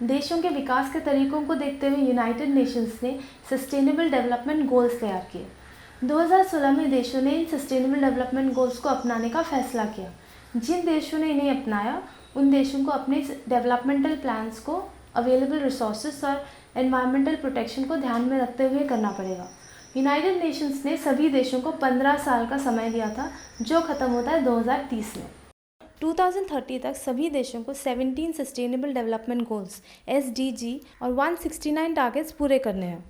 देशों के विकास के तरीकों को देखते हुए यूनाइटेड नेशंस ने सस्टेनेबल डेवलपमेंट गोल्स तैयार किए। 2016 में देशों ने इन सस्टेनेबल डेवलपमेंट गोल्स को अपनाने का फैसला किया। जिन देशों ने इन्हें अपनाया उन देशों को अपने डेवलपमेंटल प्लान्स को अवेलेबल रिसोर्सेज और एनवायरमेंटल प्रोटेक्शन को ध्यान में रखते हुए करना पड़ेगा। यूनाइटेड नेशंस ने सभी देशों को 15 साल का समय दिया था, जो ख़त्म होता है 2030 में। 2030 तक सभी देशों को 17 सस्टेनेबल डेवलपमेंट गोल्स (SDG) और 169 टारगेट्स पूरे करने हैं।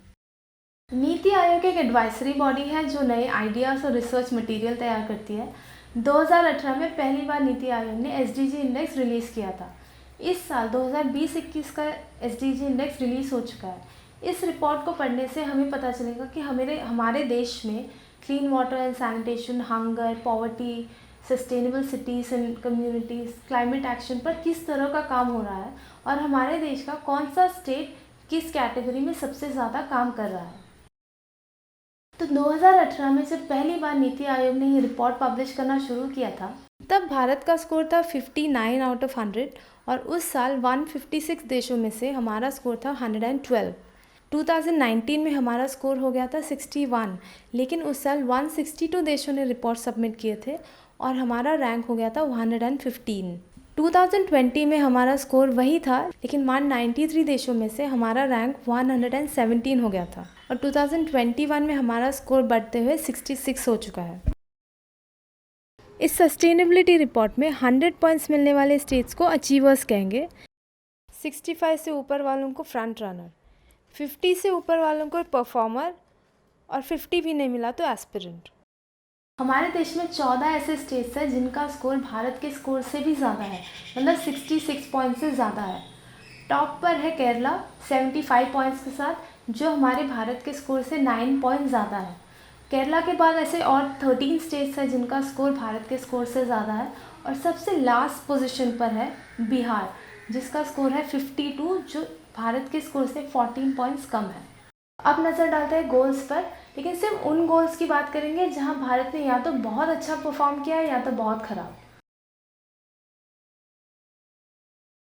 नीति आयोग एक एडवाइजरी बॉडी है जो नए आइडियाज़ और रिसर्च मटेरियल तैयार करती है। 2018 में पहली बार नीति आयोग ने SDG इंडेक्स रिलीज़ किया था। इस साल 2020-21 का SDG इंडेक्स रिलीज़ हो चुका है। इस रिपोर्ट को पढ़ने से हमें पता चलेगा कि हमारे देश में clean water and sanitation, hunger, poverty, sustainable cities and communities, climate action पर किस तरह का काम हो रहा है और हमारे देश का कौन सा स्टेट किस कैटेगरी में सबसे ज़्यादा काम कर रहा है। तो 2018 में जब पहली बार नीति आयोग ने ये रिपोर्ट पब्लिश करना शुरू किया था, तब भारत का स्कोर था 59 आउट ऑफ 100 और उस साल 156 देशों में से हमारा स्कोर था 112। 2019 में हमारा स्कोर हो गया था 61, लेकिन उस साल 162 देशों ने रिपोर्ट सबमिट किए थे और हमारा रैंक हो गया था 115। 2020 में हमारा स्कोर वही था, लेकिन 193 देशों में से हमारा रैंक 117 हो गया था और 2021 में हमारा स्कोर बढ़ते हुए 66 हो चुका है। इस सस्टेनेबिलिटी रिपोर्ट में 100 पॉइंट्स मिलने वाले स्टेट्स को अचीवर्स कहेंगे, 65 से ऊपर वालों को फ्रंट रनर, 50 से ऊपर वालों को परफॉर्मर और 50 भी नहीं मिला तो एस्पिरेंट। हमारे देश में 14 ऐसे स्टेट्स हैं जिनका स्कोर भारत के स्कोर से भी ज़्यादा है, मतलब 66 पॉइंट से ज़्यादा है। टॉप पर है केरला 75 पॉइंट्स के साथ, जो हमारे भारत के स्कोर से 9 पॉइंट ज़्यादा है। केरला के बाद ऐसे और 13 स्टेट्स हैं जिनका स्कोर भारत के स्कोर से ज़्यादा है और सबसे लास्ट पोजीशन पर है बिहार, जिसका स्कोर है 52, जो भारत के स्कोर से 14 पॉइंट्स कम है। अब नज़र डालते हैं गोल्स पर, लेकिन सिर्फ उन गोल्स की बात करेंगे जहां भारत ने या तो बहुत अच्छा परफॉर्म किया है या तो बहुत ख़राब।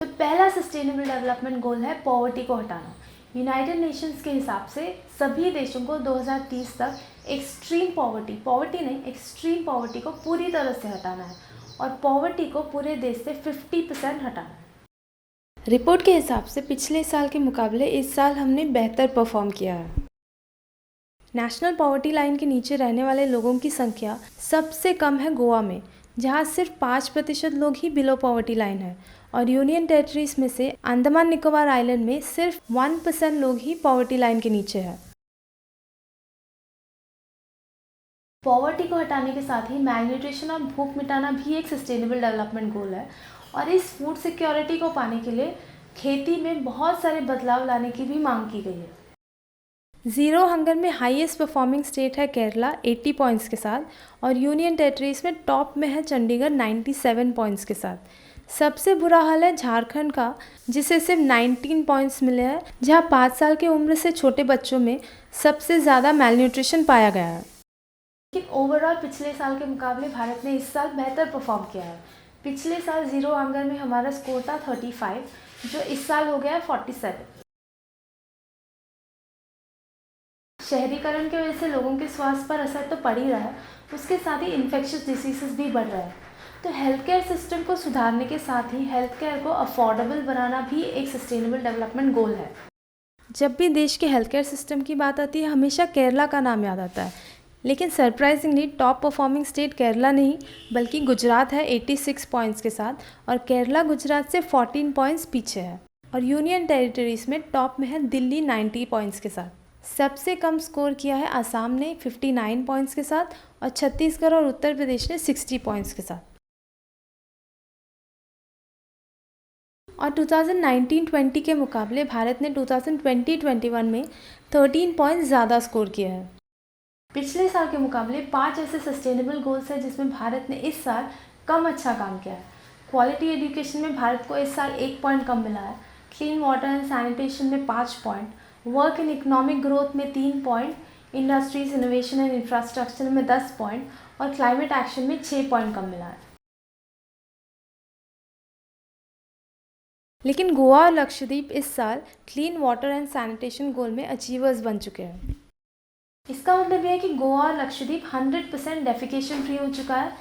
तो पहला सस्टेनेबल डेवलपमेंट गोल है पॉवर्टी को हटाना। यूनाइटेड नेशंस के हिसाब से सभी देशों को 2030 तक एक्सट्रीम पॉवर्टी को पूरी तरह से हटाना है और पॉवर्टी को पूरे देश से 50% हटाना है। रिपोर्ट के हिसाब से पिछले साल के मुकाबले इस साल हमने बेहतर परफॉर्म किया है। नेशनल पॉवर्टी लाइन के नीचे रहने वाले लोगों की संख्या सबसे कम है गोवा में, जहां सिर्फ 5% लोग ही बिलो पॉवर्टी लाइन है और यूनियन टेरिटरीज में से अंडमान निकोबार आइलैंड में सिर्फ 1% लोग ही पॉवर्टी लाइन के नीचे है। पॉवर्टी को हटाने के साथ ही मैलन्यूट्रिशन और भूख मिटाना भी एक सस्टेनेबल डेवलपमेंट गोल है और इस फूड सिक्योरिटी को पाने के लिए खेती में बहुत सारे बदलाव लाने की भी मांग की गई है। ज़ीरो हंगर में हाईएस्ट परफॉर्मिंग स्टेट है केरला 80 पॉइंट्स के साथ और यूनियन टेरिटरीज में टॉप में है चंडीगढ़ 97 पॉइंट्स के साथ। सबसे बुरा हाल है झारखंड का, जिसे सिर्फ 19 पॉइंट्स मिले हैं, जहां 5 साल की उम्र से छोटे बच्चों में सबसे ज़्यादा मैलन्यूट्रिशन पाया गया है। लेकिन ओवरऑल पिछले साल के मुकाबले भारत ने इस साल बेहतर परफॉर्म किया है। पिछले साल ज़ीरो हंगर में हमारा स्कोर था 35, जो इस साल हो गया है 47। शहरीकरण की वजह से लोगों के स्वास्थ्य पर असर तो पड़ ही रहा है, उसके साथ ही इन्फेक्शियस डिसीजेस भी बढ़ रहे हैं। तो हेल्थ केयर सिस्टम को सुधारने के साथ ही हेल्थ केयर को अफोर्डेबल बनाना भी एक सस्टेनेबल डेवलपमेंट गोल है। जब भी देश के हेल्थ केयर सिस्टम की बात आती है, हमेशा केरला का नाम याद आता है, लेकिन surprisingly top performing state Kerala नहीं बल्कि गुजरात है 86 पॉइंट्स के साथ और केरला गुजरात से 14 पॉइंट्स पीछे है और यूनियन टेरिटरीज में टॉप में है दिल्ली 90 पॉइंट्स के साथ। सबसे कम स्कोर किया है असम ने 59 पॉइंट्स के साथ और छत्तीसगढ़ और उत्तर प्रदेश ने 60 पॉइंट्स के साथ। और 2019-20 के मुकाबले भारत ने 2020-21 में 13 पॉइंट्स ज़्यादा स्कोर किया है। पिछले साल के मुकाबले 5 ऐसे सस्टेनेबल गोल्स हैं जिसमें भारत ने इस साल कम अच्छा काम किया है। क्वालिटी एजुकेशन में भारत को इस साल 1 पॉइंट कम मिला है, क्लीन वाटर एंड सैनिटेशन में 5 point, work in economic growth में 3 point, industries innovation and infrastructure में 10 पॉइंट और क्लाइमेट एक्शन में 6 पॉइंट कम मिला है। लेकिन गोवा और लक्षद्वीप इस साल क्लीन वाटर एंड सैनिटेशन गोल में अचीवर्स बन चुके हैं। इसका मतलब यह है कि गोवा और लक्षद्वीप 100% डेफिकेशन फ्री हो चुका है,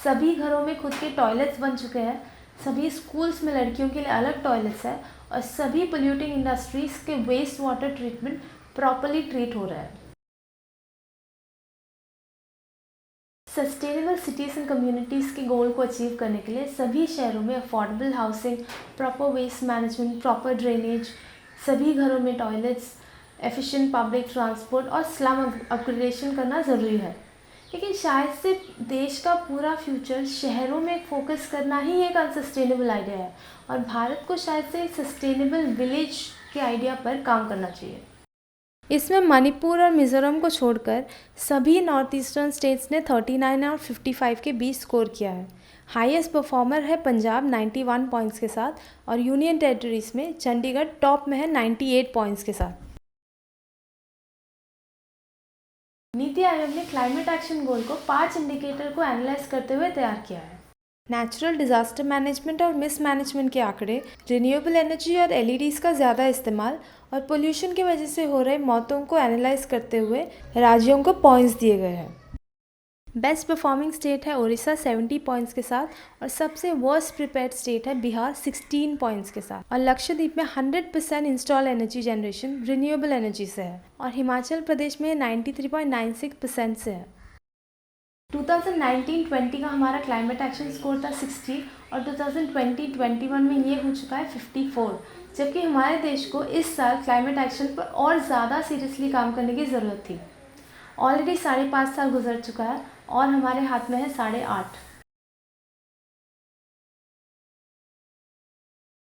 सभी घरों में खुद के टॉयलेट्स बन चुके हैं, सभी स्कूल्स में लड़कियों के लिए अलग टॉयलेट्स है और सभी पोल्यूटिंग इंडस्ट्रीज़ के waste water treatment properly treat हो रहा है। सस्टेनेबल सिटीज़ एंड कम्युनिटीज़ के गोल को अचीव करने के लिए सभी शहरों में affordable housing, proper waste management, proper drainage, सभी घरों में टॉयलेट्स, एफिशिएंट पब्लिक ट्रांसपोर्ट और स्लम अपग्रेडेशन करना ज़रूरी है। लेकिन शायद से देश का पूरा फ्यूचर शहरों में फोकस करना ही एक अनसस्टेनेबल आइडिया है और भारत को शायद से एक सस्टेनेबल विलेज के आइडिया पर काम करना चाहिए। इसमें मणिपुर और मिज़ोरम को छोड़कर सभी नॉर्थ ईस्टर्न स्टेट्स ने 39 और 55 के बीच स्कोर किया है। हाईएस्ट परफॉर्मर है पंजाब 91 पॉइंट्स के साथ और यूनियन टेरिटरीज में चंडीगढ़ टॉप में है 98 पॉइंट्स के साथ। नीति आयोग ने क्लाइमेट एक्शन गोल को 5 इंडिकेटर को एनालाइज करते हुए तैयार किया है। नेचुरल डिज़ास्टर मैनेजमेंट और मिसमैनेजमेंट के आंकड़े, रिन्यूएबल एनर्जी और एलईडीज़ का ज़्यादा इस्तेमाल और पोल्यूशन की वजह से हो रहे मौतों को एनालाइज करते हुए राज्यों को पॉइंट्स दिए गए हैं। बेस्ट परफॉर्मिंग स्टेट है उड़ीसा 70 पॉइंट्स के साथ और सबसे वर्स्ट प्रिपेयर्ड स्टेट है बिहार 16 पॉइंट्स के साथ और लक्षद्वीप में 100% install energy generation renewable energy से है और हिमाचल प्रदेश में 93.96% से है। 2019-20 का हमारा क्लाइमेट एक्शन स्कोर था 60 और 2020-21 में ये हो चुका है 54, जबकि हमारे देश को इस साल क्लाइमेट एक्शन पर और ज़्यादा सीरियसली काम करने की ज़रूरत थी। ऑलरेडी 5.5 साल गुजर चुका है और हमारे हाथ में है 8.5।